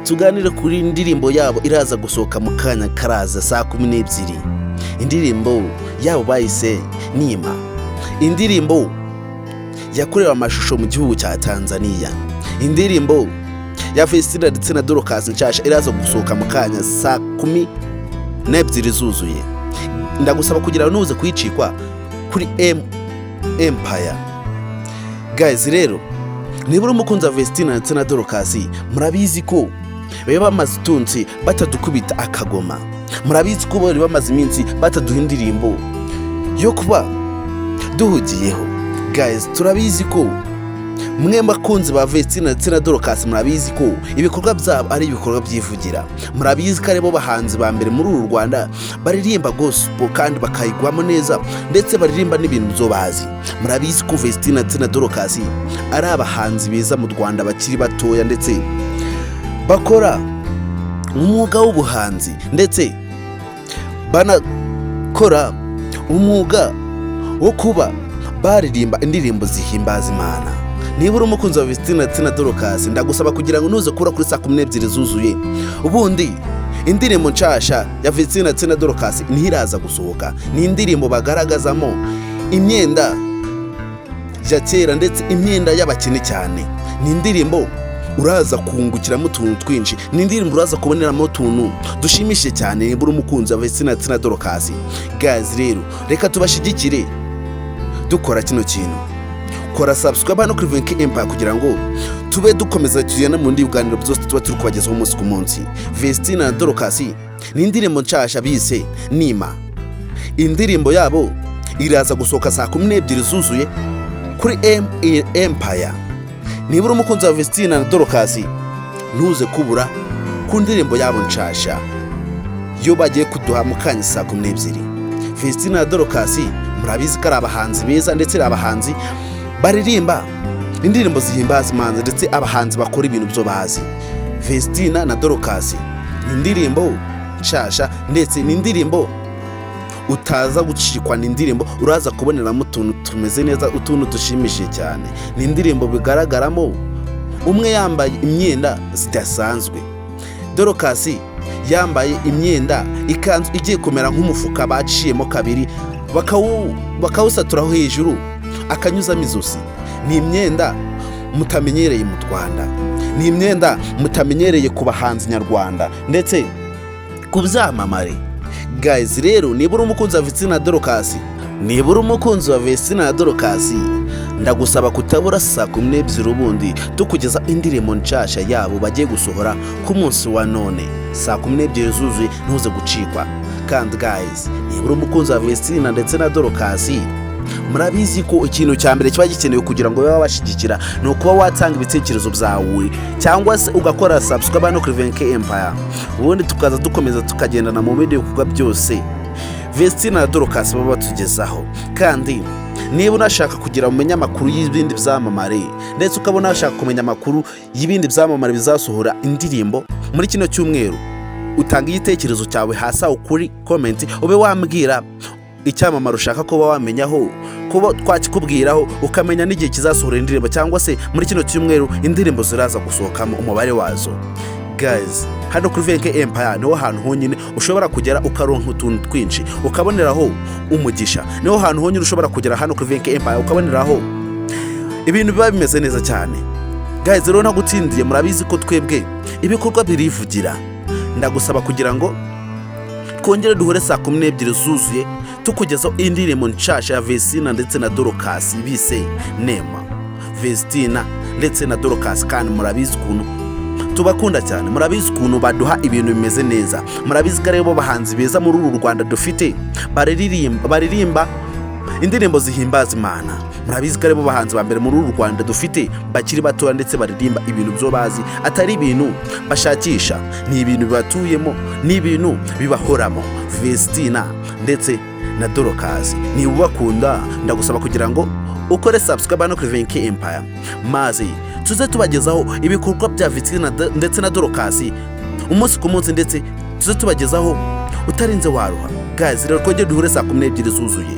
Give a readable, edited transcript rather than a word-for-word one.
tuganire kuri indirimbo yabo iraza gusohoka mu kanya karaza saa 12. Indirimbo yabo bayise Neema. Indirimbo yakorewe amashusho mu gihugu cya Tanzania. Indirimbo ya Vestine ndetse na Dorcas nshasha iraza gusohoka mu kanya saa 12 zuzuye. Ndagusaba kugira nuze kuyicikwa kuri Empire. Guys, rero nibura umukunzi wa Vestine ndetse na Dorcas, murabizi ko baba bamaze tunsi batadukubita akagoma. Murabizi ko bari bamaze iminsi bataduha indirimbo yo kuba duhugiyeho. Guys, turabizi ko mwe bakunzi ba Vestine ndetse na Dorcas, murabizi ko ibikorwa byabo ari ibikorwa byivugira. Murabizi ko aribo bahanzi ba mbere muri uru Rwanda baririmba gospel kandi bakayigwamo neza, ndetse baririmba n'ibintu byo bazi. Murabizi ko Vestine ndetse na Dorcas ari abahanzi beza mu Rwanda bakiri batoya, ndetse bakora umwuga w'ubuhanzi, ndetse banakora umwuga wo kuba baririmba indirimbo zihimbaza Imana. Nibura umukunzi wa Vestine ndetse na Dorcas, ndagusaba kugira ngo nuze kura kuri saa 12 zuzuye. Ubundi indirimbo nshasha ya Vestine ndetse na Dorcas ntiraza gusohoka. Ni indirimbo bagaragazamo imyenda ya kera ndetse imyenda y'abakene cyane. Ni indirimbo uraza kungukiramo utuntu twinshi. Ni indirimbo uraza kuboneramo utuntu dushimishije cyane. Nibura umukunzi wa Vestine ndetse na Dorcas. Guys, rero reka tubashigikire dukora kino kintu. Kora subscribe hano kuri Empire kugira ngo tube dukomeza tugenda mu ndibuganiro byose tuba turi kubagezaho umunsi ku munsi. Vestine na Dorcas ni indirimbo nshasha bise Neema. Indirimbo yabo iraza gusohoka saa 12 zuzuye kuri Empire. Nibura umukunzi wa Vestine na Dorcas, ntuze kubura ku ndirimbo yabo nshasha yo bagiye kuduha mu kanya saa 12. Vestine na Dorcas murabizi ko ari abahanzi beza, ndetse abahanzi baririmba indirimbo zihimbaza Imana, ndetse abahanzi bakora ibintu byo bazi. Vestine na Dorcas ni indirimbo nshasha, ndetse ni indirimbo utaza gucikwa. Ni indirimbo uraza kuboneramo utuntu tumeze neza, utuntu dushimishije cyane. Ni indirimbo bigaragaramo umwe yambaye imyenda zidasanzwe. Dorcas yambaye imyenda ikanzu igiye kumera nk'umufuka baciyemo kabiri, bakawusaturaho hejuru akanyuzamo izosi. Ni imyenda mutamenyereye mu Rwanda. Ni imyenda mutamenyereye ku bahanzi nyarwanda ndetse ku byamamare. Guys, rero nibura umukunzi wa Vestine na Dorcas, ndagusaba kutabura saa 12 ubundi tukugeza indirimbo nshasha yabo bagiye gusohora ku munsi wa none saa 12 zuzuye. ntuze gucikwa. Kandi guys, nibura umukunzi wa Vestine ndetse na Dorcas, murabizi ko ikintu cya mbere kiba gikenewe kugira ngo baba bashigikira no kuba watanga ibitekerezo byawe, cyangwa se ugakora subscribe hano kuri Empire. Ubundi tukaza dukomeza tukagendana mu video kuva byose Vestine na Dorcas baba batugezaho. Kandi niba unashaka kugira umenya amakuru y'ibindi byamamare, ndetse ukabona ashaka kumenya amakuru y'ibindi byamamare bizasohora indirimbo muri kino cyumweru, utanga igitekerezo cyawe hasi kuri comment, ube wambwira icyamamare ushaka kuba wamenyaho, kuba twakikubwiraho, ukamenya n'igihe kizasohora indirimbo, cyangwa se muri kino cyumweru indirimbo ziraza gusohokamo umubare wazo. Guys, hano kuri Empire niho hantu honyine ushobora kugera ukaronka utuntu twinshi, ukaboneraho umugisha. Niho hantu honyine ushobora kugera hano kuri Empire ukaboneraho ibintu biba bimeze neza cyane. Guys, rero ntagutsindiye, murabizi ko twebwe ibikorwa birivugira. Ndagusaba kugira ngo twongere duhure saa 12 zuzuye tukugezaho indirimbo nshasha ya Vestine ndetse na Dorcas bise Neema. Vestine ndetse na Dorcas kandi murabizi ukuntu tubakunda cyane, murabizi ukuntu baduha ibintu bimeze neza. Murabizi ko aribo bahanzi beza muri uru Rwanda dufite baririmba indirimbo zihimbaza Imana. Murabizi ko aribo bahanzi ba mbere muri uru Rwanda dufite bakiri batoya, ndetse baririmba ibintu byo bazi, atari ibintu bashakisha. Ni ibintu bibatuyemo, ni ibintu bibahoramo. Vestine ndetse na Dorcas ni ubakunda, ndagusaba kugira ngo ukore subscribe hano kuri Empire, maze tuze tubagezaho ibikorwa bya Vestine ndetse na Dorcas umunsi ku munsi, ndetse tuze tubagezaho utarinze waruha. Guys, rero twongere duhure saa 12 zuzuye.